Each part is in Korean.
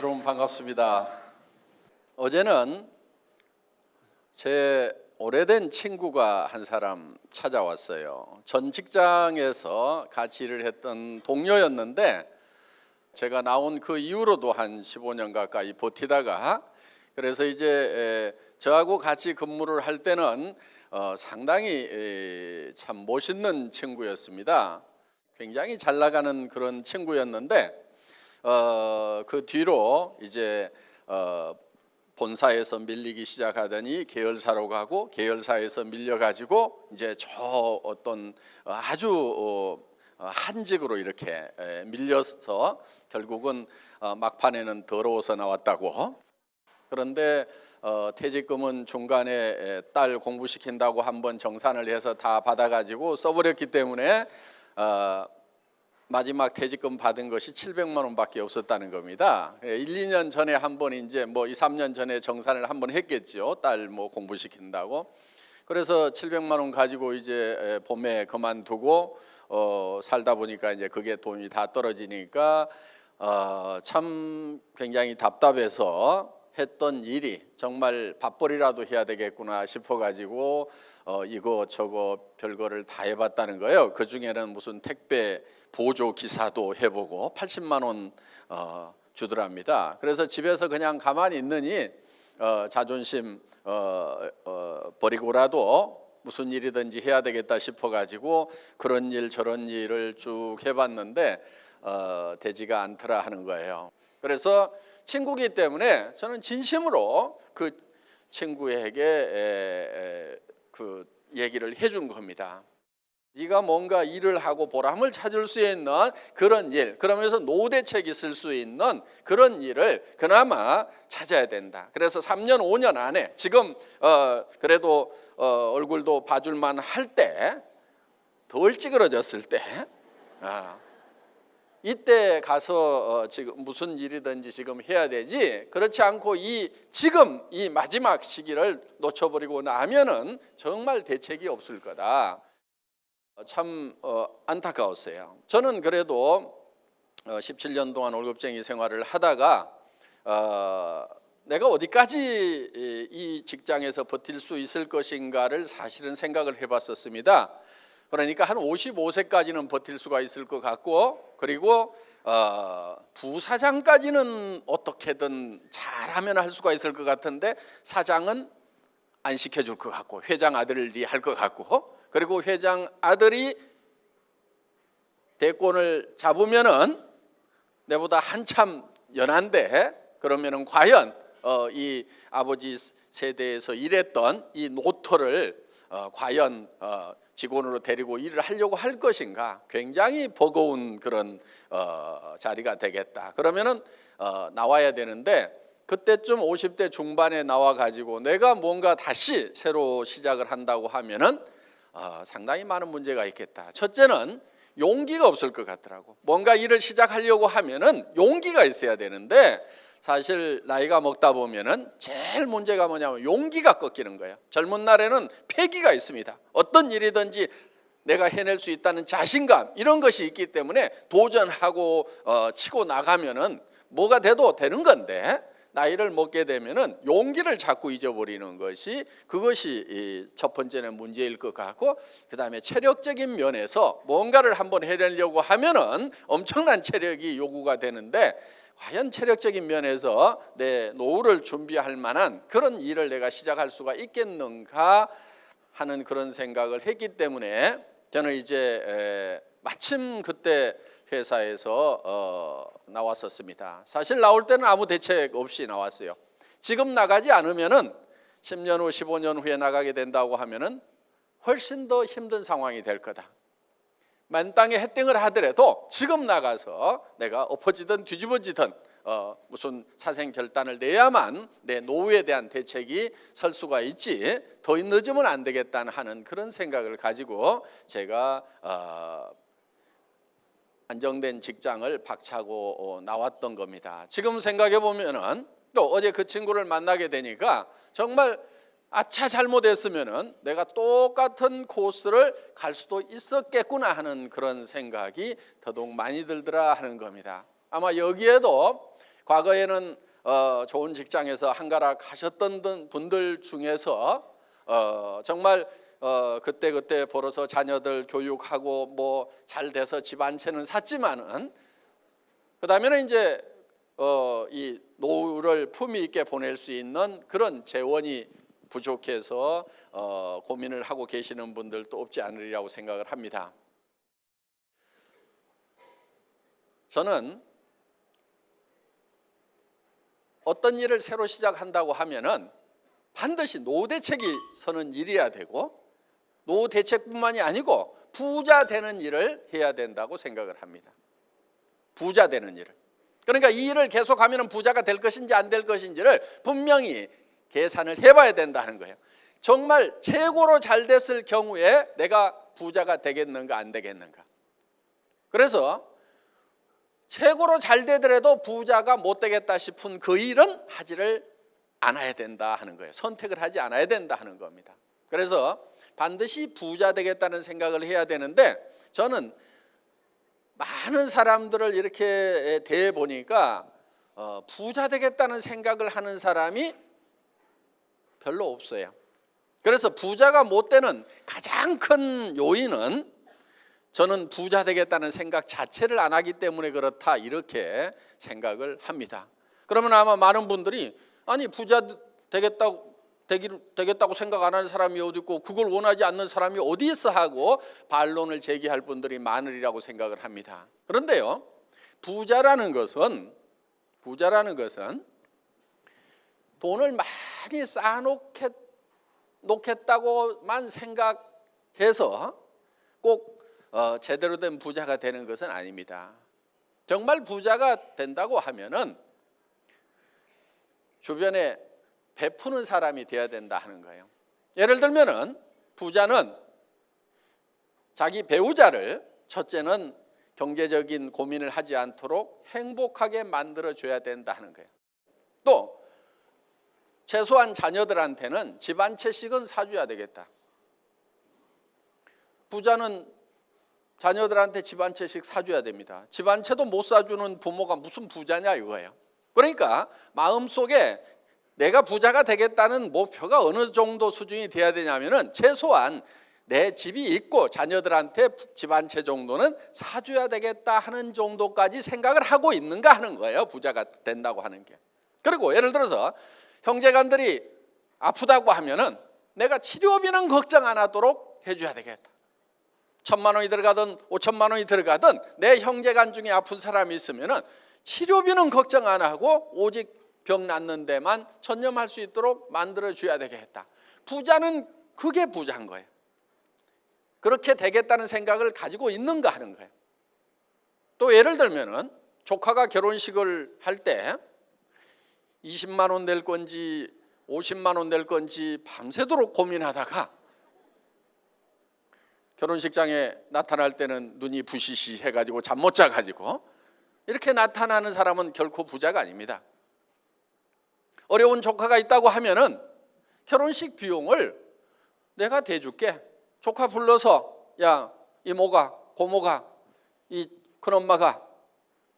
여러분 반갑습니다. 어제는 제 오래된 친구가 한 사람 찾아왔어요. 전 직장에서 같이 일을 했던 동료였는데 제가 나온 그 이후로도 한 15년 가까이 버티다가 그래서 이제 저하고 같이 근무를 할 때는 상당히 참 멋있는 친구였습니다. 굉장히 잘 나가는 그런 친구였는데 그 뒤로 이제 본사에서 밀리기 시작하더니 계열사로 가고 계열사에서 밀려가지고 이제 저 어떤 아주 한직으로 이렇게 밀려서 결국은 막판에는 더러워서 나왔다고. 그런데 퇴직금은 중간에 딸 공부시킨다고 한번 정산을 해서 다 받아가지고 써버렸기 때문에 마지막 퇴직금 받은 것이 700만 원밖에 없었다는 겁니다. 1, 2년 전에 한번 이제 뭐 2, 3년 전에 정산을 한번 했겠죠. 딸 뭐 공부시킨다고. 그래서 700만 원 가지고 이제 봄에 그만두고 살다 보니까 이제 그게 돈이 다 떨어지니까 참 굉장히 답답해서 했던 일이 정말 밥벌이라도 해야 되겠구나 싶어가지고 이거 저거 별거를 다 해봤다는 거예요. 그 중에는 무슨 택배 보조 기사도 해보고 80만 원 주더랍니다. 그래서 집에서 그냥 가만히 있느니 자존심 버리고라도 무슨 일이든지 해야 되겠다 싶어가지고 그런 일 저런 일을 쭉 해봤는데 되지가 않더라 하는 거예요. 그래서 친구이기 때문에 저는 진심으로 그 친구에게 그 얘기를 해준 겁니다. 네가 뭔가 일을 하고 보람을 찾을 수 있는 그런 일, 그러면서 노후 대책이 쓸 수 있는 그런 일을 그나마 찾아야 된다. 그래서 3년, 5년 안에 지금 그래도 얼굴도 봐줄만 할 때, 덜 찌그러졌을 때 이때 가서 지금 무슨 일이든지 지금 해야 되지, 그렇지 않고 지금 이 마지막 시기를 놓쳐버리고 나면은 정말 대책이 없을 거다. 참 안타까웠어요. 저는 그래도 17년 동안 월급쟁이 생활을 하다가 내가 어디까지 이 직장에서 버틸 수 있을 것인가를 사실은 생각을 해봤었습니다. 그러니까 한 55세까지는 버틸 수가 있을 것 같고, 그리고 부사장까지는 어떻게든 잘하면 할 수가 있을 것 같은데 사장은 안 시켜줄 것 같고, 회장 아들이 할 것 같고, 그리고 회장 아들이 대권을 잡으면은 내보다 한참 연한데, 그러면은 과연 이 아버지 세대에서 일했던 이 노터를 과연 직원으로 데리고 일을 하려고 할 것인가? 굉장히 버거운 그런 자리가 되겠다. 그러면은 나와야 되는데, 그때쯤 50대 중반에 나와 가지고 내가 뭔가 다시 새로 시작을 한다고 하면은 상당히 많은 문제가 있겠다. 첫째는 용기가 없을 것 같더라고. 뭔가 일을 시작하려고 하면은 용기가 있어야 되는데, 사실 나이가 먹다 보면은 제일 문제가 뭐냐면 용기가 꺾이는 거예요. 젊은 날에는 패기가 있습니다. 어떤 일이든지 내가 해낼 수 있다는 자신감, 이런 것이 있기 때문에 도전하고 치고 나가면은 뭐가 돼도 되는 건데, 나이를 먹게 되면은 용기를 자꾸 잊어버리는 것이, 그것이 첫 번째는 문제일 것 같고, 그 다음에 체력적인 면에서 뭔가를 한번 해내려고 하면은 엄청난 체력이 요구가 되는데, 과연 체력적인 면에서 내 노후를 준비할 만한 그런 일을 내가 시작할 수가 있겠는가 하는 그런 생각을 했기 때문에, 저는 이제 마침 그때 회사에서 나왔었습니다. 사실 나올 때는 아무 대책 없이 나왔어요. 지금 나가지 않으면은 10년 후, 15년 후에 나가게 된다고 하면은 훨씬 더 힘든 상황이 될 거다. 만땅에 햇땡을 하더라도 지금 나가서 내가 엎어지든 뒤집어지든 무슨 사생 결단을 내야만 내 노후에 대한 대책이 설 수가 있지, 더 늦으면 안 되겠다는 하는 그런 생각을 가지고 제가 안정된 직장을 박차고 나왔던 겁니다. 지금 생각해 보면은, 또 어제 그 친구를 만나게 되니까 정말 아차 잘못했으면은 내가 똑같은 코스를 갈 수도 있었겠구나 하는 그런 생각이 더더욱 많이 들더라 하는 겁니다. 아마 여기에도 과거에는 좋은 직장에서 한가락 하셨던 분들 중에서 정말 그때 벌어서 자녀들 교육하고 뭐 잘 돼서 집 한 채는 샀지만은 그다음에는 이제 이 노후를 품위 있게 보낼 수 있는 그런 재원이 부족해서 고민을 하고 계시는 분들도 없지 않으리라고 생각을 합니다. 저는 어떤 일을 새로 시작한다고 하면은 반드시 노후 대책이 서는 일이어야 되고 노후 대책뿐만이 아니고 부자 되는 일을 해야 된다고 생각을 합니다. 부자 되는 일을. 그러니까 이 일을 계속하면 부자가 될 것인지 안 될 것인지를 분명히 계산을 해봐야 된다는 거예요. 정말 최고로 잘 됐을 경우에 내가 부자가 되겠는가 안 되겠는가. 그래서 최고로 잘 되더라도 부자가 못 되겠다 싶은 그 일은 하지를 않아야 된다 하는 거예요. 선택을 하지 않아야 된다 하는 겁니다. 그래서 반드시 부자 되겠다는 생각을 해야 되는데 저는 많은 사람들을 이렇게 대해 보니까 부자 되겠다는 생각을 하는 사람이 별로 없어요. 그래서 부자가 못 되는 가장 큰 요인은 저는 부자 되겠다는 생각 자체를 안 하기 때문에 그렇다 이렇게 생각을 합니다. 그러면 아마 많은 분들이 아니 부자 되겠다고 생각 안 하는 사람이 어디 있고 그걸 원하지 않는 사람이 어디 있어 하고 반론을 제기할 분들이 많으리라고 생각을 합니다. 그런데요, 부자라는 것은 돈을 많이 쌓아놓겠다고만 생각해서 꼭 제대로 된 부자가 되는 것은 아닙니다. 정말 부자가 된다고 하면은 주변에 베푸는 사람이 되어야 된다 하는 거예요. 예를 들면은 부자는 자기 배우자를 첫째는 경제적인 고민을 하지 않도록 행복하게 만들어줘야 된다 하는 거예요. 또 최소한 자녀들한테는 집 한 채씩은 사줘야 되겠다. 부자는 자녀들한테 집 한 채씩 사줘야 됩니다. 집 한 채도 못 사주는 부모가 무슨 부자냐 이거예요. 그러니까 마음속에 내가 부자가 되겠다는 목표가 어느 정도 수준이 돼야 되냐면은 최소한 내 집이 있고 자녀들한테 집 한 채 정도는 사줘야 되겠다 하는 정도까지 생각을 하고 있는가 하는 거예요. 부자가 된다고 하는 게. 그리고 예를 들어서 형제간들이 아프다고 하면은 내가 치료비는 걱정 안 하도록 해줘야 되겠다. 1,000만 원이 들어가든 5천만 원이 들어가든 내 형제간 중에 아픈 사람이 있으면은 치료비는 걱정 안 하고 오직 병 낫는 데만 전념할 수 있도록 만들어줘야 되겠다. 부자는 그게 부자인 거예요. 그렇게 되겠다는 생각을 가지고 있는가 하는 거예요. 또 예를 들면은 조카가 결혼식을 할 때 20만 원 낼 건지 50만 원 낼 건지 밤새도록 고민하다가 결혼식장에 나타날 때는 눈이 부시시 해가지고 잠 못 자가지고 이렇게 나타나는 사람은 결코 부자가 아닙니다. 어려운 조카가 있다고 하면은 결혼식 비용을 내가 대줄게. 조카 불러서 야 이모가 고모가 이 큰엄마가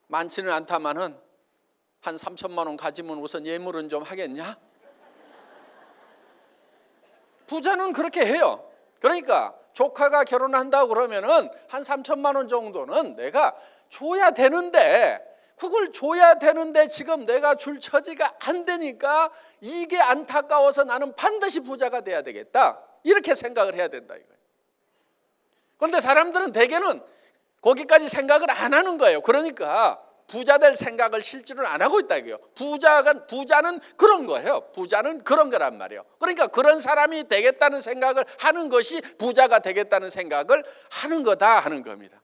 많지는 않다마는 한 3천만 원 가지면 우선 예물은 좀 하겠냐? 부자는 그렇게 해요. 그러니까 조카가 결혼한다고 그러면은 한 3천만 원 정도는 내가 줘야 되는데 그걸 줘야 되는데 지금 내가 줄 처지가 안 되니까 이게 안타까워서 나는 반드시 부자가 돼야 되겠다. 이렇게 생각을 해야 된다 이거예요. 그런데 사람들은 대개는 거기까지 생각을 안 하는 거예요. 그러니까 부자 될 생각을 실제로 안 하고 있다 이거예요. 부자는 그런 거예요. 부자는 그런 거란 말이에요. 그러니까 그런 사람이 되겠다는 생각을 하는 것이 부자가 되겠다는 생각을 하는 거다 하는 겁니다.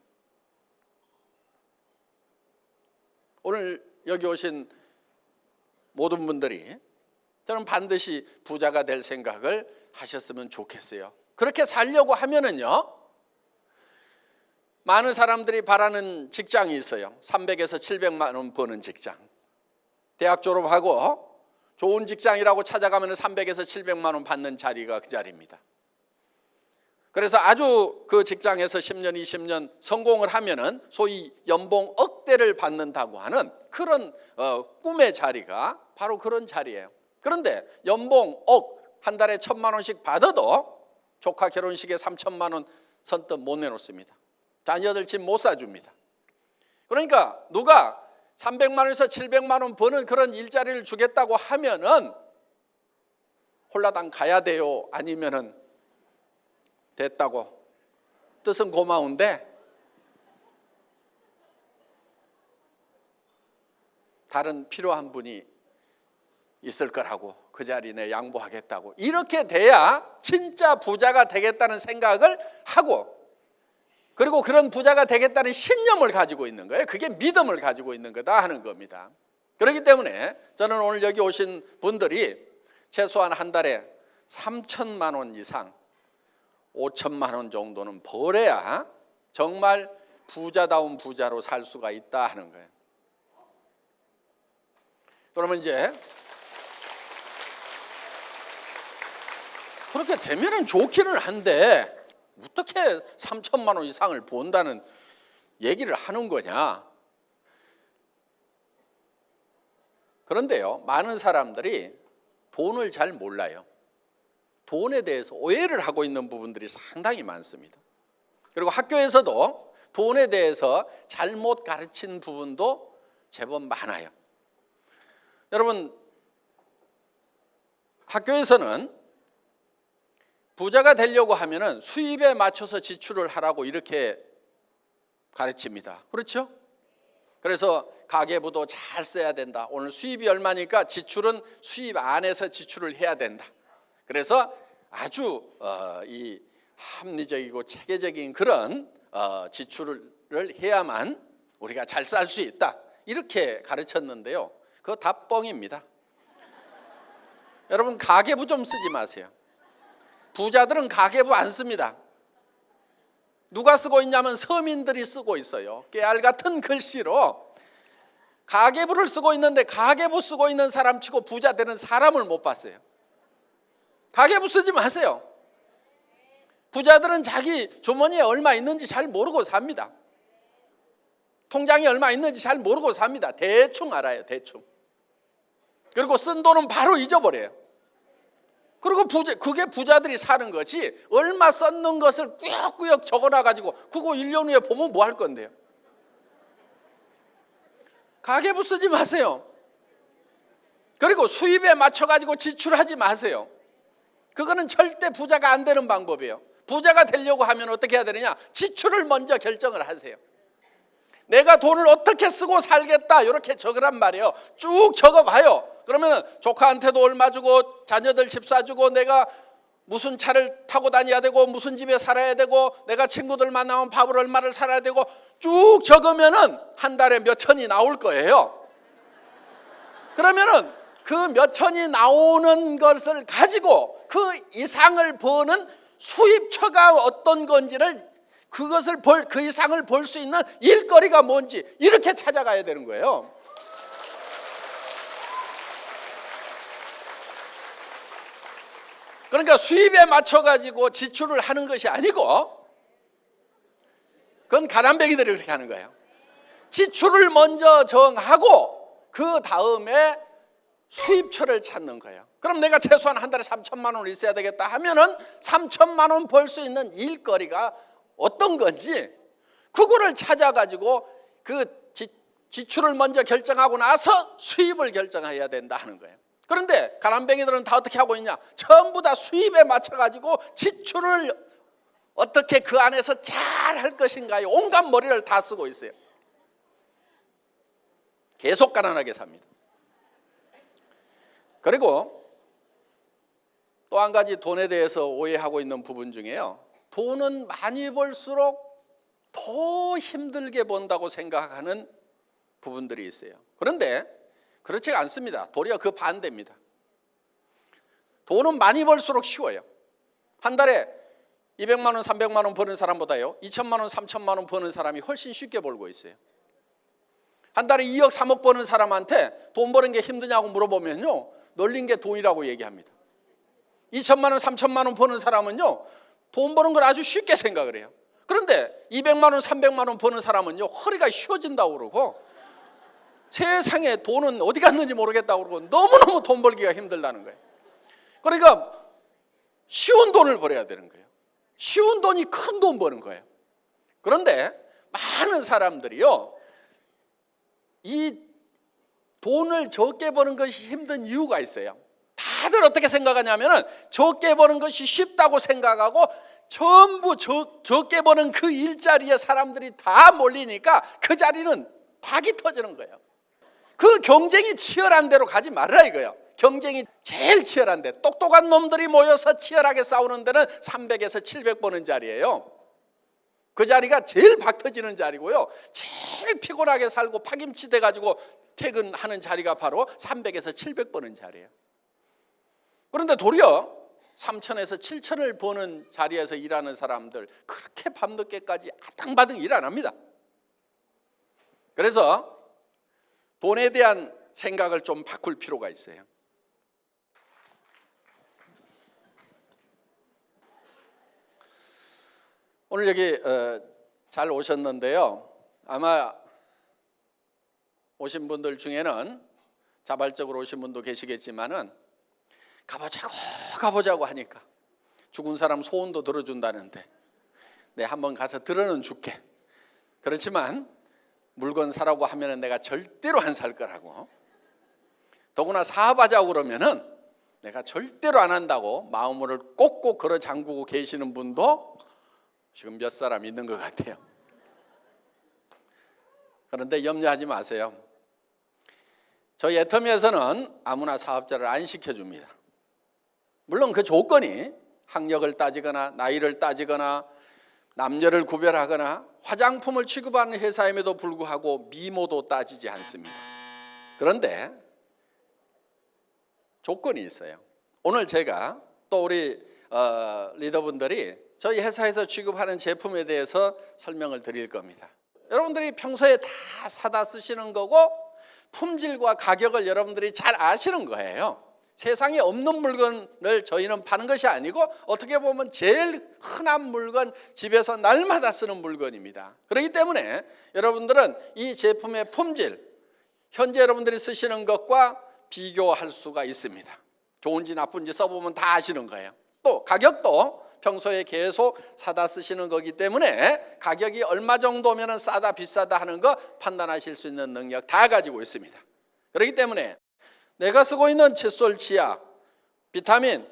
오늘 여기 오신 모든 분들이 저는 반드시 부자가 될 생각을 하셨으면 좋겠어요. 그렇게 살려고 하면은요, 많은 사람들이 바라는 직장이 있어요. 300에서 700만 원 버는 직장. 대학 졸업하고 좋은 직장이라고 찾아가면 300에서 700만 원 받는 자리가 그 자리입니다. 그래서 아주 그 직장에서 10년, 20년 성공을 하면은 소위 연봉 억대를 받는다고 하는 그런 꿈의 자리가 바로 그런 자리예요. 그런데 연봉 한 달에 1,000만 원씩 받아도 조카 결혼식에 3천만 원 선뜻 못 내놓습니다. 자녀들 집 못 사줍니다. 그러니까 누가 300만 원에서 700만 원 버는 그런 일자리를 주겠다고 하면은 홀라당 가야 돼요? 아니면은 됐다고? 뜻은 고마운데 다른 필요한 분이 있을 거라고 그 자리에 내 양보하겠다고 이렇게 돼야 진짜 부자가 되겠다는 생각을 하고 그리고 그런 부자가 되겠다는 신념을 가지고 있는 거예요. 그게 믿음을 가지고 있는 거다 하는 겁니다. 그렇기 때문에 저는 오늘 여기 오신 분들이 최소한 한 달에 3천만 원 이상 5천만 원 정도는 벌어야 정말 부자다운 부자로 살 수가 있다 하는 거예요. 그러면 이제 그렇게 되면은 좋기는 한데 어떻게 3천만 원 이상을 번다는 얘기를 하는 거냐? 그런데요, 많은 사람들이 돈을 잘 몰라요. 돈에 대해서 오해를 하고 있는 부분들이 상당히 많습니다. 그리고 학교에서도 돈에 대해서 잘못 가르친 부분도 제법 많아요. 여러분, 학교에서는 부자가 되려고 하면은 수입에 맞춰서 지출을 하라고 이렇게 가르칩니다. 그렇죠? 그래서 가계부도 잘 써야 된다. 오늘 수입이 얼마니까 지출은 수입 안에서 지출을 해야 된다. 그래서 아주 이 합리적이고 체계적인 그런 지출을 해야만 우리가 잘 살 수 있다. 이렇게 가르쳤는데요. 그거 다 뻥입니다. 여러분 가계부 좀 쓰지 마세요. 부자들은 가계부 안 씁니다. 누가 쓰고 있냐면 서민들이 쓰고 있어요. 깨알 같은 글씨로 가계부를 쓰고 있는데 가계부 쓰고 있는 사람 치고 부자 되는 사람을 못 봤어요. 가계부 쓰지 마세요. 부자들은 자기 주머니에 얼마 있는지 잘 모르고 삽니다. 통장에 얼마 있는지 잘 모르고 삽니다. 대충 알아요. 대충. 그리고 쓴 돈은 바로 잊어버려요. 그리고 그게 부자들이 사는 것이 얼마 썼는 것을 꾸역꾸역 적어놔가지고 그거 1년 후에 보면 뭐 할 건데요? 가계부 쓰지 마세요. 그리고 수입에 맞춰가지고 지출하지 마세요. 그거는 절대 부자가 안 되는 방법이에요. 부자가 되려고 하면 어떻게 해야 되느냐? 지출을 먼저 결정을 하세요. 내가 돈을 어떻게 쓰고 살겠다 이렇게 적으란 말이에요. 쭉 적어봐요. 그러면 조카한테도 얼마 주고 자녀들 집 사주고 내가 무슨 차를 타고 다녀야 되고 무슨 집에 살아야 되고 내가 친구들 만나면 밥을 얼마를 살아야 되고 쭉 적으면은 한 달에 몇 천이 나올 거예요. 그러면은 그 몇 천이 나오는 것을 가지고 그 이상을 버는 수입처가 어떤 건지를 그 이상을 벌 수 있는 일거리가 뭔지 이렇게 찾아가야 되는 거예요. 그러니까 수입에 맞춰가지고 지출을 하는 것이 아니고 그건 가난뱅이들이 그렇게 하는 거예요. 지출을 먼저 정하고 그 다음에 수입처를 찾는 거예요. 그럼 내가 최소한 한 달에 3천만 원을 있어야 되겠다 하면은 3천만 원 벌 수 있는 일거리가 어떤 건지 그거를 찾아가지고 그 지출을 먼저 결정하고 나서 수입을 결정해야 된다 하는 거예요. 그런데 가난뱅이들은 다 어떻게 하고 있냐? 전부 다 수입에 맞춰가지고 지출을 어떻게 그 안에서 잘 할 것인가에 온갖 머리를 다 쓰고 있어요. 계속 가난하게 삽니다. 그리고 또 한 가지 돈에 대해서 오해하고 있는 부분 중에요. 돈은 많이 벌수록 더 힘들게 번다고 생각하는 부분들이 있어요. 그런데 그렇지가 않습니다. 도리어 그 반대입니다. 돈은 많이 벌수록 쉬워요. 한 달에 200만 원, 300만 원 버는 사람보다요 2천만 원, 3천만 원 버는 사람이 훨씬 쉽게 벌고 있어요. 한 달에 2억, 3억 버는 사람한테 돈 버는 게 힘드냐고 물어보면요 널린 게 돈이라고 얘기합니다. 2천만 원, 3천만 원 버는 사람은요 돈 버는 걸 아주 쉽게 생각을 해요. 그런데 200만 원, 300만 원 버는 사람은요 허리가 휘어진다고 그러고 세상에 돈은 어디 갔는지 모르겠다고 그러고 너무너무 돈 벌기가 힘들다는 거예요. 그러니까 쉬운 돈을 벌어야 되는 거예요. 쉬운 돈이 큰 돈 버는 거예요. 그런데 많은 사람들이요, 이 돈을 적게 버는 것이 힘든 이유가 있어요. 다들 어떻게 생각하냐면은 적게 버는 것이 쉽다고 생각하고 전부 적게 버는 그 일자리에 사람들이 다 몰리니까 그 자리는 박이 터지는 거예요. 그 경쟁이 치열한 데로 가지 말라 이거예요. 경쟁이 제일 치열한데, 똑똑한 놈들이 모여서 치열하게 싸우는 데는 300에서 700 버는 자리예요. 그 자리가 제일 박 터지는 자리고요, 제일 피곤하게 살고 파김치 돼가지고 퇴근하는 자리가 바로 300에서 700 버는 자리예요. 그런데 도리어 3천에서 7천을 버는 자리에서 일하는 사람들, 그렇게 밤늦게까지 아당바당 일 안 합니다. 그래서 돈에 대한 생각을 좀 바꿀 필요가 있어요. 오늘 여기 잘 오셨는데요, 아마 오신 분들 중에는 자발적으로 오신 분도 계시겠지만은 가보자고 하니까 죽은 사람 소원도 들어준다는데 내 한번 가서 들어는 줄게. 그렇지만 물건 사라고 하면은 내가 절대로 안 살 거라고, 더구나 사업하자고 그러면은 내가 절대로 안 한다고 마음을 꼭꼭 걸어 잠그고 계시는 분도 지금 몇 사람 있는 것 같아요. 그런데 염려하지 마세요. 저희 애터미에서는 아무나 사업자를 안 시켜줍니다. 물론 그 조건이 학력을 따지거나 나이를 따지거나 남녀를 구별하거나 화장품을 취급하는 회사임에도 불구하고 미모도 따지지 않습니다. 그런데 조건이 있어요. 오늘 제가 또 우리 리더분들이 저희 회사에서 취급하는 제품에 대해서 설명을 드릴 겁니다. 여러분들이 평소에 다 사다 쓰시는 거고 품질과 가격을 여러분들이 잘 아시는 거예요. 세상에 없는 물건을 저희는 파는 것이 아니고 어떻게 보면 제일 흔한 물건, 집에서 날마다 쓰는 물건입니다. 그렇기 때문에 여러분들은 이 제품의 품질, 현재 여러분들이 쓰시는 것과 비교할 수가 있습니다. 좋은지 나쁜지 써보면 다 아시는 거예요. 또 가격도 평소에 계속 사다 쓰시는 거기 때문에 가격이 얼마 정도면 싸다 비싸다 하는 거 판단하실 수 있는 능력 다 가지고 있습니다. 그렇기 때문에 내가 쓰고 있는 칫솔, 치약, 비타민,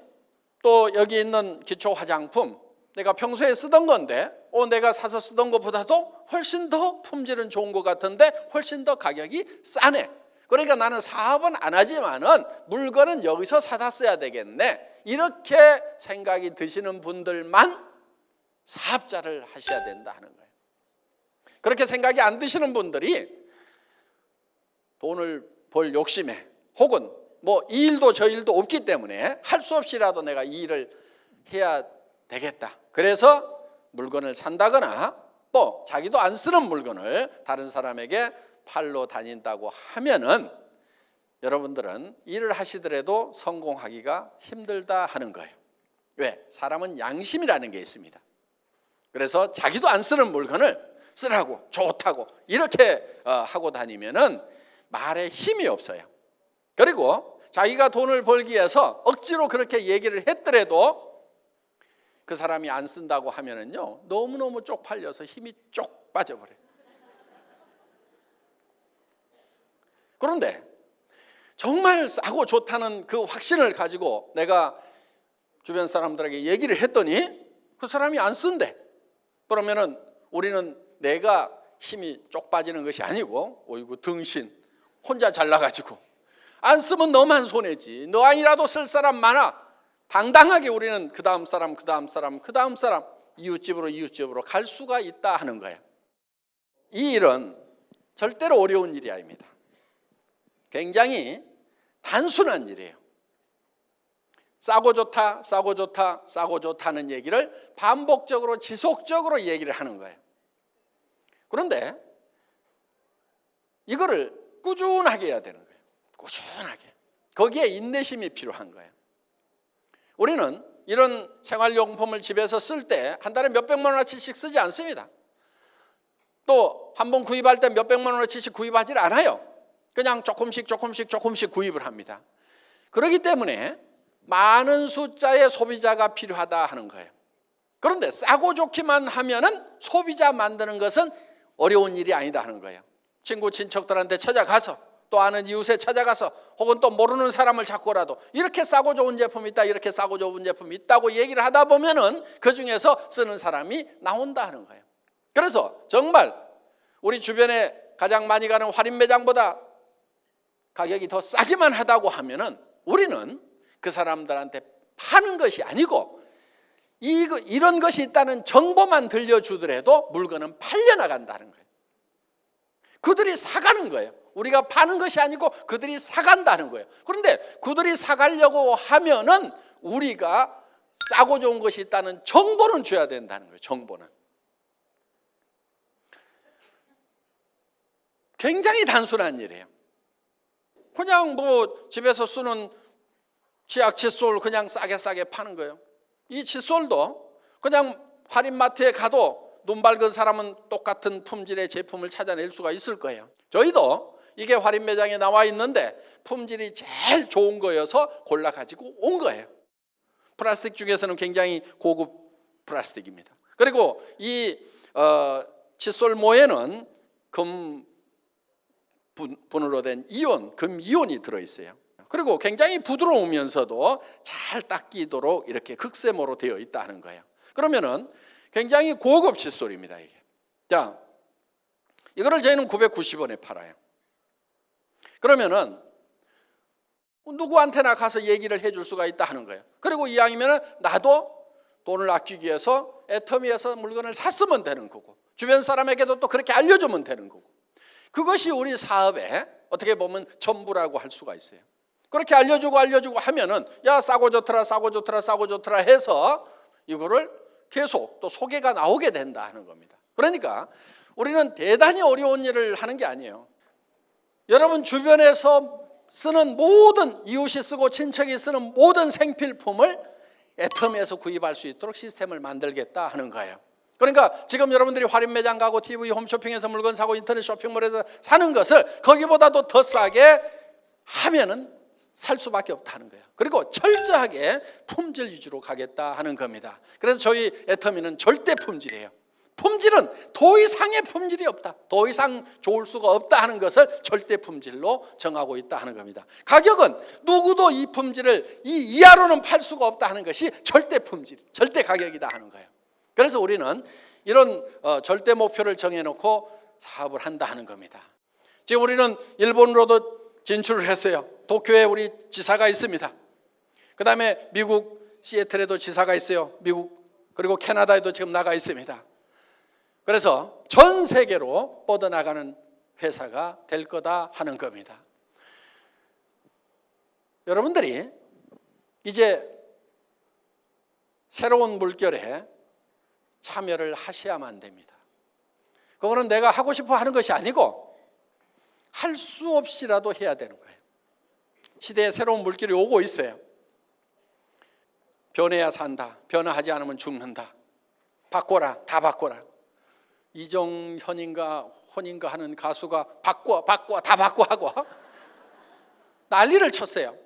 또 여기 있는 기초 화장품, 내가 평소에 쓰던 건데 내가 사서 쓰던 것보다도 훨씬 더 품질은 좋은 것 같은데 훨씬 더 가격이 싸네. 그러니까 나는 사업은 안 하지만은 물건은 여기서 사다 써야 되겠네. 이렇게 생각이 드시는 분들만 사업자를 하셔야 된다 하는 거예요. 그렇게 생각이 안 드시는 분들이 돈을 벌 욕심에 혹은 이 일도 저 일도 없기 때문에 할 수 없이라도 내가 이 일을 해야 되겠다. 그래서 물건을 산다거나 또 자기도 안 쓰는 물건을 다른 사람에게 팔러 다닌다고 하면은 여러분들은 일을 하시더라도 성공하기가 힘들다 하는 거예요. 왜? 사람은 양심이라는 게 있습니다. 그래서 자기도 안 쓰는 물건을 쓰라고, 좋다고 이렇게 하고 다니면은 말에 힘이 없어요. 그리고 자기가 돈을 벌기 위해서 억지로 그렇게 얘기를 했더라도 그 사람이 안 쓴다고 하면은요, 너무너무 쪽팔려서 힘이 쪽 빠져버려요. 그런데 정말 싸고 좋다는 그 확신을 가지고 내가 주변 사람들에게 얘기를 했더니 그 사람이 안 쓴대. 그러면은 우리는 내가 힘이 쪽 빠지는 것이 아니고 어이구 등신 혼자 잘나가지고 안 쓰면 너만 손해지. 너 아니라도 쓸 사람 많아. 당당하게 우리는 그 다음 사람 이웃집으로 갈 수가 있다 하는 거예요. 이 일은 절대로 어려운 일이 아닙니다. 굉장히 단순한 일이에요. 싸고 좋다, 싸고 좋다, 싸고 좋다는 얘기를 반복적으로 지속적으로 얘기를 하는 거예요. 그런데 이거를 꾸준하게 해야 되는 거예요. 꾸준하게. 거기에 인내심이 필요한 거예요. 우리는 이런 생활용품을 집에서 쓸 때 한 달에 몇백만 원어치씩 쓰지 않습니다. 또 한 번 구입할 때 몇백만 원어치씩 구입하지 않아요. 그냥 조금씩 구입을 합니다. 그렇기 때문에 많은 숫자의 소비자가 필요하다 하는 거예요. 그런데 싸고 좋기만 하면은 소비자 만드는 것은 어려운 일이 아니다 하는 거예요. 친구 친척들한테 찾아가서, 또 아는 이웃에 찾아가서, 혹은 또 모르는 사람을 찾고라도 이렇게 싸고 좋은 제품이 있다, 이렇게 싸고 좋은 제품이 있다고 얘기를 하다 보면은 그 중에서 쓰는 사람이 나온다 하는 거예요. 그래서 정말 우리 주변에 가장 많이 가는 할인 매장보다 가격이 더 싸기만 하다고 하면은 우리는 그 사람들한테 파는 것이 아니고 이런 것이 있다는 정보만 들려주더라도 물건은 팔려나간다는 거예요. 그들이 사가는 거예요. 우리가 파는 것이 아니고 그들이 사간다는 거예요. 그런데 그들이 사가려고 하면은 우리가 싸고 좋은 것이 있다는 정보는 줘야 된다는 거예요. 정보는. 굉장히 단순한 일이에요. 그냥 뭐 집에서 쓰는 치약 칫솔 그냥 싸게 파는 거예요. 이 칫솔도 그냥 할인마트에 가도 눈 밝은 사람은 똑같은 품질의 제품을 찾아낼 수가 있을 거예요. 저희도 이게 할인 매장에 나와 있는데 품질이 제일 좋은 거여서 골라 가지고 온 거예요. 플라스틱 중에서는 굉장히 고급 플라스틱입니다. 그리고 이 칫솔 모에는 금 분으로 된 이온, 금 이온이 들어있어요. 그리고 굉장히 부드러우면서도 잘 닦이도록 이렇게 극세모로 되어 있다는 거예요. 그러면은 굉장히 고급 칫솔입니다, 이게. 자, 이거를 저희는 990원에 팔아요. 그러면은 누구한테나 가서 얘기를 해줄 수가 있다 하는 거예요. 그리고 이왕이면은 나도 돈을 아끼기 위해서 애터미에서 물건을 샀으면 되는 거고, 주변 사람에게도 또 그렇게 알려주면 되는 거고, 그것이 우리 사업의 어떻게 보면 전부라고 할 수가 있어요. 그렇게 알려주고 하면은 야 싸고 좋더라 해서 이거를 계속 또 소개가 나오게 된다 하는 겁니다. 그러니까 우리는 대단히 어려운 일을 하는 게 아니에요. 여러분 주변에서 쓰는 모든, 이웃이 쓰고 친척이 쓰는 모든 생필품을 애터미에서 구입할 수 있도록 시스템을 만들겠다 하는 거예요. 그러니까 지금 여러분들이 할인 매장 가고 TV 홈쇼핑에서 물건 사고 인터넷 쇼핑몰에서 사는 것을 거기보다도 더 싸게 하면은 살 수밖에 없다는 거예요. 그리고 철저하게 품질 위주로 가겠다 하는 겁니다. 그래서 저희 애터미는 절대 품질이에요. 품질은 더 이상의 품질이 없다, 더 이상 좋을 수가 없다 하는 것을 절대 품질로 정하고 있다 하는 겁니다. 가격은 누구도 이 품질을 이 이하로는 팔 수가 없다 하는 것이 절대 품질, 절대 가격이다 하는 거예요. 그래서 우리는 이런 절대 목표를 정해놓고 사업을 한다 하는 겁니다. 지금 우리는 일본으로도 진출을 했어요. 도쿄에 우리 지사가 있습니다. 그 다음에 미국 시애틀에도 지사가 있어요. 미국, 그리고 캐나다에도 지금 나가 있습니다. 그래서 전 세계로 뻗어나가는 회사가 될 거다 하는 겁니다. 여러분들이 이제 새로운 물결에 참여를 하셔야만 됩니다. 그거는 내가 하고 싶어 하는 것이 아니고 할 수 없이라도 해야 되는 거예요. 시대에 새로운 물결이 오고 있어요. 변해야 산다, 변화하지 않으면 죽는다, 바꿔라, 다 바꿔라. 이정현인가 혼인가 하는 가수가 바꿔 다 바꿔 하고 난리를 쳤어요.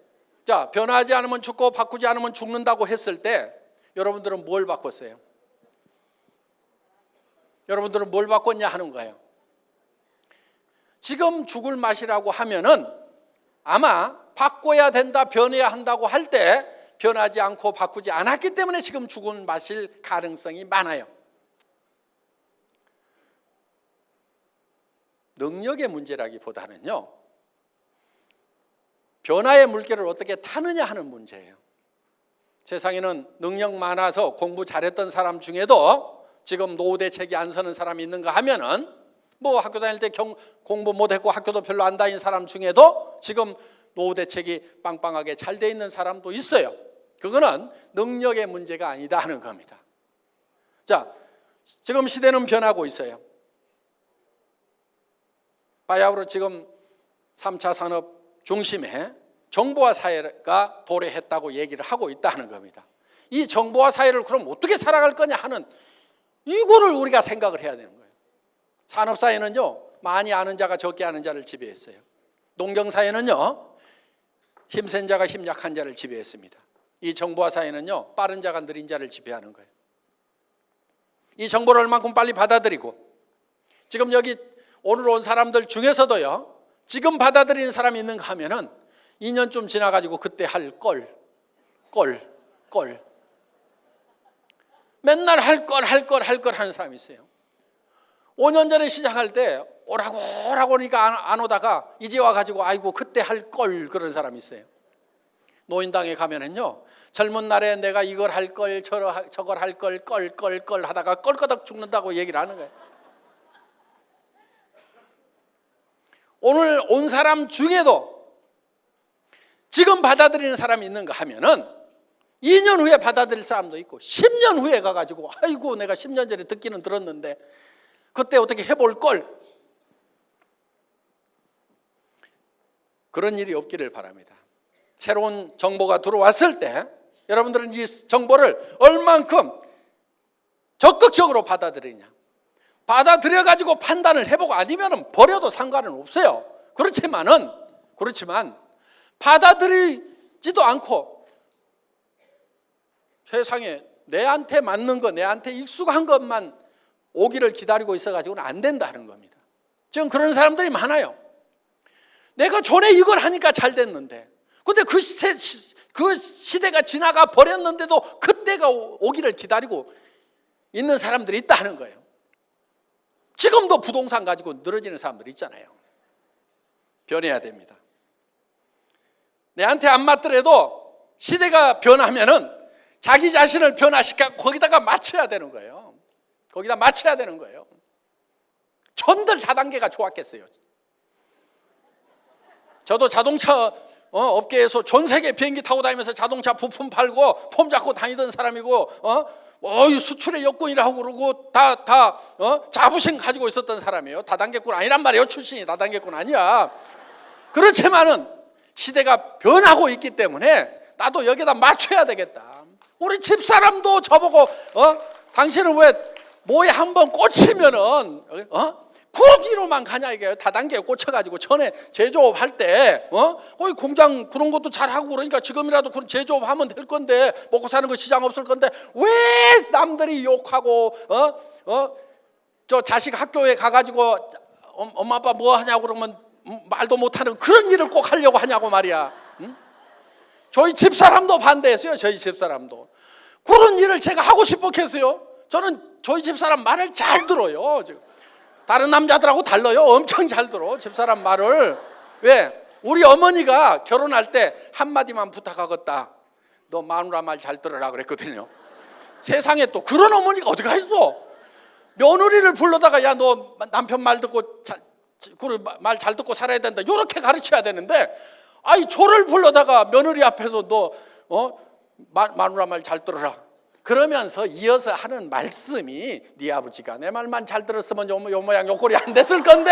자, 변화하지 않으면 죽고 바꾸지 않으면 죽는다고 했을 때 여러분들은 뭘 바꿨어요? 여러분들은 뭘 바꿨냐 하는 거예요. 지금 죽을 맛이라고 하면은 아마 바꿔야 된다, 변해야 한다고 할 때 변하지 않고 바꾸지 않았기 때문에 지금 죽을 맛일 가능성이 많아요. 능력의 문제라기보다는요, 변화의 물결을 어떻게 타느냐 하는 문제예요. 세상에는 능력 많아서 공부 잘했던 사람 중에도 지금 노후 대책이 안 서는 사람이 있는가 하면은, 뭐 학교 다닐 때 공부 못했고 학교도 별로 안 다닌 사람 중에도 지금 노후 대책이 빵빵하게 잘 돼 있는 사람도 있어요. 그거는 능력의 문제가 아니다 하는 겁니다. 자, 지금 시대는 변하고 있어요. 바야흐로 지금 3차 산업 중심에 정보화 사회가 도래했다고 얘기를 하고 있다는 겁니다. 이 정보화 사회를 그럼 어떻게 살아갈 거냐 하는 이거를 우리가 생각을 해야 되는 거예요. 산업 사회는요, 많이 아는 자가 적게 아는 자를 지배했어요. 농경사회는요, 힘센 자가 힘 약한 자를 지배했습니다. 이 정보화 사회는요, 빠른 자가 느린 자를 지배하는 거예요. 이 정보를 얼만큼 빨리 받아들이고, 지금 여기 오늘 온 사람들 중에서도요, 지금 받아들이는 사람이 있는가 하면은 2년쯤 지나가지고 그때 할 걸. 맨날 할 걸 하는 사람이 있어요. 5년 전에 시작할 때 오라고 하니까 안 오다가 이제 와가지고 아이고 그때 할 걸 그런 사람이 있어요. 노인당에 가면은요, 젊은 날에 내가 이걸 할 걸 저걸 할 걸 걸 하다가 껄끄덕 죽는다고 얘기를 하는 거예요. 오늘 온 사람 중에도 지금 받아들이는 사람이 있는가 하면은 2년 후에 받아들일 사람도 있고 10년 후에 가가지고 아이고 내가 10년 전에 듣기는 들었는데 그때 어떻게 해볼 걸, 그런 일이 없기를 바랍니다. 새로운 정보가 들어왔을 때 여러분들은 이 정보를 얼만큼 적극적으로 받아들이냐, 받아들여가지고 판단을 해보고 아니면 버려도 상관은 없어요. 그렇지만 받아들이지도 않고 세상에 내한테 맞는 거, 내한테 익숙한 것만 오기를 기다리고 있어가지고는 안 된다는 겁니다. 지금 그런 사람들이 많아요. 내가 전에 이걸 하니까 잘 됐는데, 근데 그 시대가 지나가 버렸는데도 그때가 오기를 기다리고 있는 사람들이 있다는 거예요. 지금도 부동산 가지고 늘어지는 사람들 있잖아요. 변해야 됩니다. 내한테 안 맞더라도 시대가 변하면은 자기 자신을 변화시켜 거기다가 맞춰야 되는 거예요. 거기다 맞춰야 되는 거예요. 전들 다단계가 좋았겠어요. 저도 자동차 업계에서 전 세계 비행기 타고 다니면서 자동차 부품 팔고 폼 잡고 다니던 사람이고, 수출의 여건이라고 그러고 다 자부심 가지고 있었던 사람이에요. 다단계꾼 아니란 말이에요. 출신이 다단계꾼 아니야. 그렇지만은 시대가 변하고 있기 때문에 나도 여기다 맞춰야 되겠다. 우리 집사람도 저보고 당신은 왜 뭐에 한번 꽂히면은 거기로만 가냐 이게요. 다단계에 꽂혀가지고 전에 제조업 할 때 공장 그런 것도 잘하고 그러니까 지금이라도 그런 제조업 하면 될 건데 먹고 사는 거 시장 없을 건데 왜 남들이 욕하고 저 자식 학교에 가가지고 엄마 아빠 뭐 하냐고 그러면 말도 못하는 그런 일을 꼭 하려고 하냐고 말이야. 응? 저희 집사람도 반대했어요. 저희 집사람도 그런 일을 제가 하고 싶었겠어요. 저는 저희 집사람 말을 잘 들어요. 다른 남자들하고 달라요. 엄청 잘 들어 집사람 말을. 왜? 우리 어머니가 결혼할 때 한마디만 부탁하겠다. 너 마누라 말 잘 들으라 그랬거든요. 세상에 또 그런 어머니가 어디가 있어. 며느리를 불러다가 야 너 남편 말 듣고 말 잘 듣고 살아야 된다 이렇게 가르쳐야 되는데, 아이 저를 불러다가 며느리 앞에서 너 마누라 말 잘 들어라 그러면서 이어서 하는 말씀이 네 아버지가 내 말만 잘 들었으면 요 모양 요 꼴이 안 됐을 건데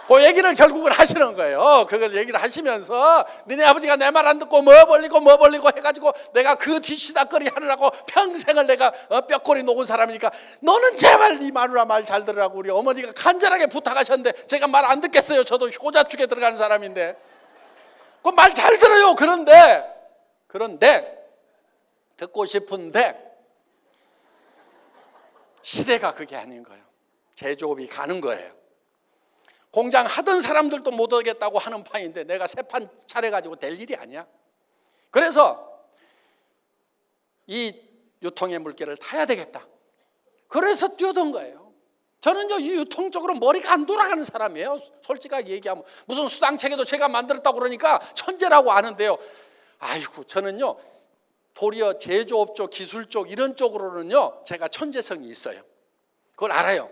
그 얘기를 결국은 하시는 거예요. 그걸 얘기를 하시면서 니네 아버지가 내 말 안 듣고 뭐 벌리고 해가지고 내가 그 뒤시다거리 하느라고 평생을 내가 뼈꼬리 녹은 사람이니까 너는 제발 네 마누라 말 잘 들으라고 우리 어머니가 간절하게 부탁하셨는데 제가 말 안 듣겠어요. 저도 효자축에 들어가는 사람인데 그 말 잘 들어요. 그런데 듣고 싶은데 시대가 그게 아닌 거예요. 제조업이 가는 거예요. 공장 하던 사람들도 못 오겠다고 하는 판인데 내가 새 판 차려가지고 될 일이 아니야. 그래서 이 유통의 물결을 타야 되겠다. 그래서 뛰어든 거예요. 저는요 이 유통 쪽으로 머리가 안 돌아가는 사람이에요. 솔직하게 얘기하면 무슨 수당체계도 제가 만들었다고 그러니까 천재라고 아는데요. 아이고 저는요 도리어 제조업 쪽, 기술 쪽 이런 쪽으로는요 제가 천재성이 있어요. 그걸 알아요.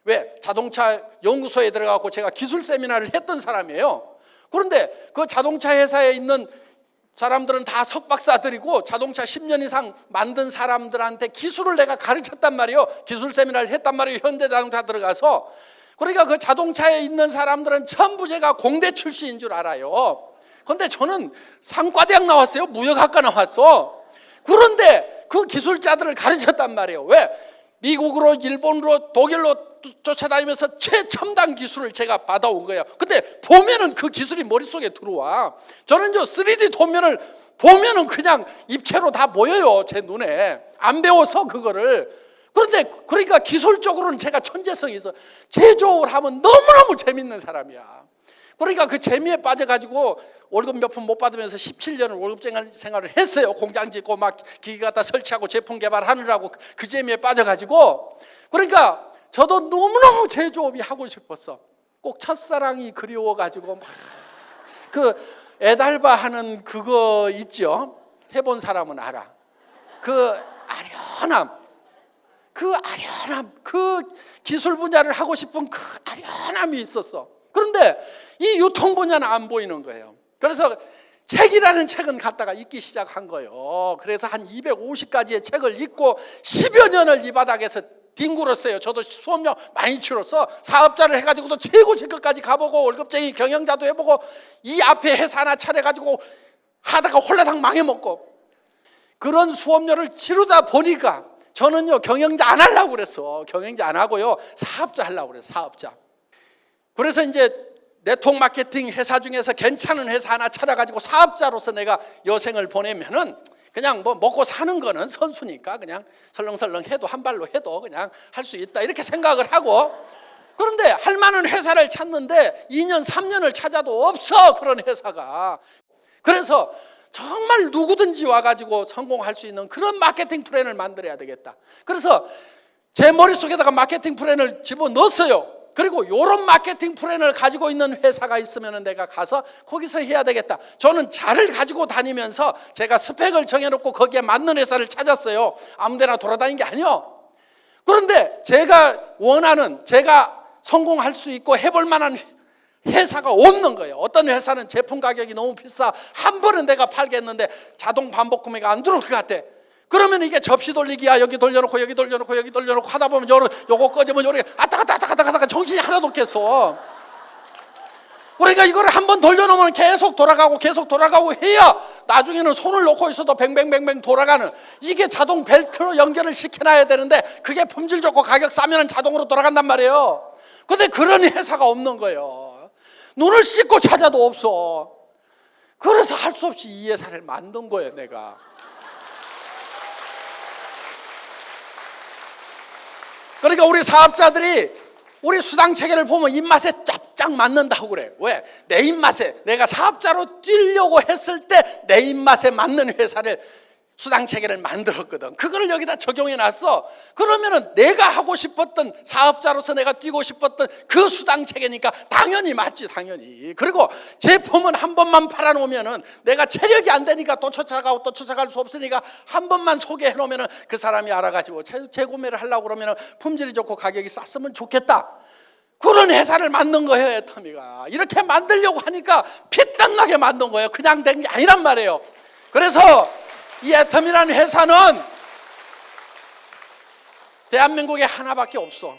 왜? 자동차 연구소에 들어가고 제가 기술 세미나를 했던 사람이에요. 그런데 그 자동차 회사에 있는 사람들은 다 석박사들이고 자동차 10년 이상 만든 사람들한테 기술을 내가 가르쳤단 말이에요. 기술 세미나를 했단 말이에요. 현대자동차 들어가서. 그러니까 그 자동차에 있는 사람들은 전부 제가 공대 출신인 줄 알아요. 그런데 저는 상과대학 나왔어요. 무역학과 나왔어. 그런데 그 기술자들을 가르쳤단 말이에요. 왜? 미국으로 일본으로 독일로 쫓아다니면서 최첨단 기술을 제가 받아온 거예요. 근데 보면은 그 기술이 머릿속에 들어와. 저는 3D 도면을 보면은 그냥 입체로 다 보여요, 제 눈에. 안 배워서 그거를. 그런데 그러니까 기술적으로는 제가 천재성이 있어. 제조업을 하면 너무너무 재밌는 사람이야. 그러니까 그 재미에 빠져가지고 월급 몇 푼 못 받으면서 17년을 월급 생활을 했어요. 공장 짓고 막 기계 갖다 설치하고 제품 개발하느라고 그 재미에 빠져가지고. 그러니까 저도 너무너무 제조업이 하고 싶었어. 꼭 첫사랑이 그리워가지고 막 그 애달바하는 그거 있죠. 해본 사람은 알아. 그 아련함, 그 기술 분야를 하고 싶은 그 아련함이 있었어. 그런데 이 유통 분야는 안 보이는 거예요. 그래서 책이라는 책은 갖다가 읽기 시작한 거예요. 그래서 한 250가지의 책을 읽고 10여 년을 이 바닥에서 뒹굴었어요. 저도 수업료 많이 치렀어. 사업자를 해가지고도 최고 직급까지 가보고 월급쟁이 경영자도 해보고 이 앞에 회사 하나 차려가지고 하다가 홀라당 망해먹고 그런 수업료를 치르다 보니까 저는요 경영자 안 하려고 그랬어. 경영자 안 하고요 사업자 하려고 그랬어. 사업자. 그래서 이제 네트워크 마케팅 회사 중에서 괜찮은 회사 하나 찾아가지고 사업자로서 내가 여생을 보내면은 그냥 뭐 먹고 사는 거는 선수니까 그냥 설렁설렁 해도 한 발로 해도 그냥 할 수 있다 이렇게 생각을 하고. 그런데 할 만한 회사를 찾는데 2년 3년을 찾아도 없어 그런 회사가. 그래서 정말 누구든지 와가지고 성공할 수 있는 그런 마케팅 플랜을 만들어야 되겠다. 그래서 제 머릿속에다가 마케팅 플랜을 집어넣었어요. 그리고 이런 마케팅 플랜을 가지고 있는 회사가 있으면 내가 가서 거기서 해야 되겠다. 저는 자를 가지고 다니면서 제가 스펙을 정해놓고 거기에 맞는 회사를 찾았어요. 아무데나 돌아다닌 게 아니요. 그런데 제가 원하는, 제가 성공할 수 있고 해볼 만한 회사가 없는 거예요. 어떤 회사는 제품 가격이 너무 비싸. 한 번은 내가 팔겠는데 자동 반복 구매가 안 들어올 것 같아. 그러면 이게 접시 돌리기야. 여기 돌려놓고 여기 돌려놓고 여기 돌려놓고 하다 보면 요거 꺼지면 요렇게 왔다 갔다 정신이 하나도 없겠어. 그러니까 이거를 한번 돌려놓으면 계속 돌아가고 해야 나중에는 손을 놓고 있어도 뱅뱅뱅뱅 돌아가는, 이게 자동 벨트로 연결을 시켜놔야 되는데 그게 품질 좋고 가격 싸면 자동으로 돌아간단 말이에요. 근데 그런 회사가 없는 거예요. 눈을 씻고 찾아도 없어. 그래서 할 수 없이 이 회사를 만든 거예요, 내가. 그러니까 우리 사업자들이 우리 수당 체계를 보면 입맛에 짭짝 맞는다고 그래. 왜? 내 입맛에, 내가 사업자로 뛰려고 했을 때 내 입맛에 맞는 회사를 수당 체계를 만들었거든. 그거를 여기다 적용해 놨어. 그러면은 내가 하고 싶었던, 사업자로서 내가 뛰고 싶었던 그 수당 체계니까 당연히 맞지, 당연히. 그리고 제품은 한 번만 팔아놓으면은 내가 체력이 안 되니까 또 쫓아갈 수 없으니까 한 번만 소개해 놓으면은 그 사람이 알아가지고 재구매를 하려고 그러면은 품질이 좋고 가격이 쌌으면 좋겠다. 그런 회사를 만든 거예요, 애터미가. 이렇게 만들려고 하니까 피땀나게 만든 거예요. 그냥 된 게 아니란 말이에요. 그래서 이 애터미라는 회사는 대한민국에 하나밖에 없어.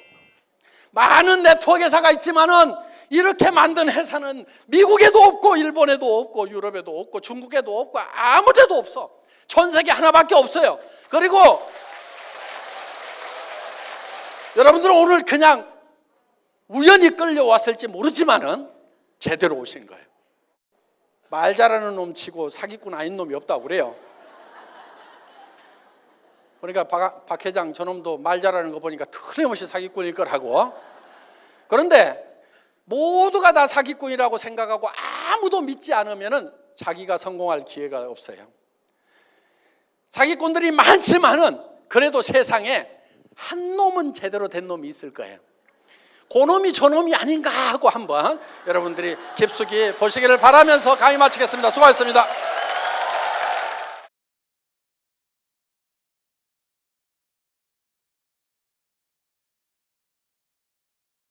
많은 네트워크 회사가 있지만은 이렇게 만든 회사는 미국에도 없고 일본에도 없고 유럽에도 없고 중국에도 없고 아무 데도 없어. 전 세계 하나밖에 없어요. 그리고 여러분들은 오늘 그냥 우연히 끌려왔을지 모르지만은 제대로 오신 거예요. 말 잘하는 놈 치고 사기꾼 아닌 놈이 없다고 그래요. 그러니까 박 회장 저놈도 말 잘하는 거 보니까 틀림없이 사기꾼일 거라고. 그런데 모두가 다 사기꾼이라고 생각하고 아무도 믿지 않으면은 자기가 성공할 기회가 없어요. 사기꾼들이 많지만은 그래도 세상에 한 놈은 제대로 된 놈이 있을 거예요. 그 놈이 저 놈이 아닌가 하고 한번 여러분들이 깊숙이 보시기를 바라면서 강의 마치겠습니다. 수고하셨습니다.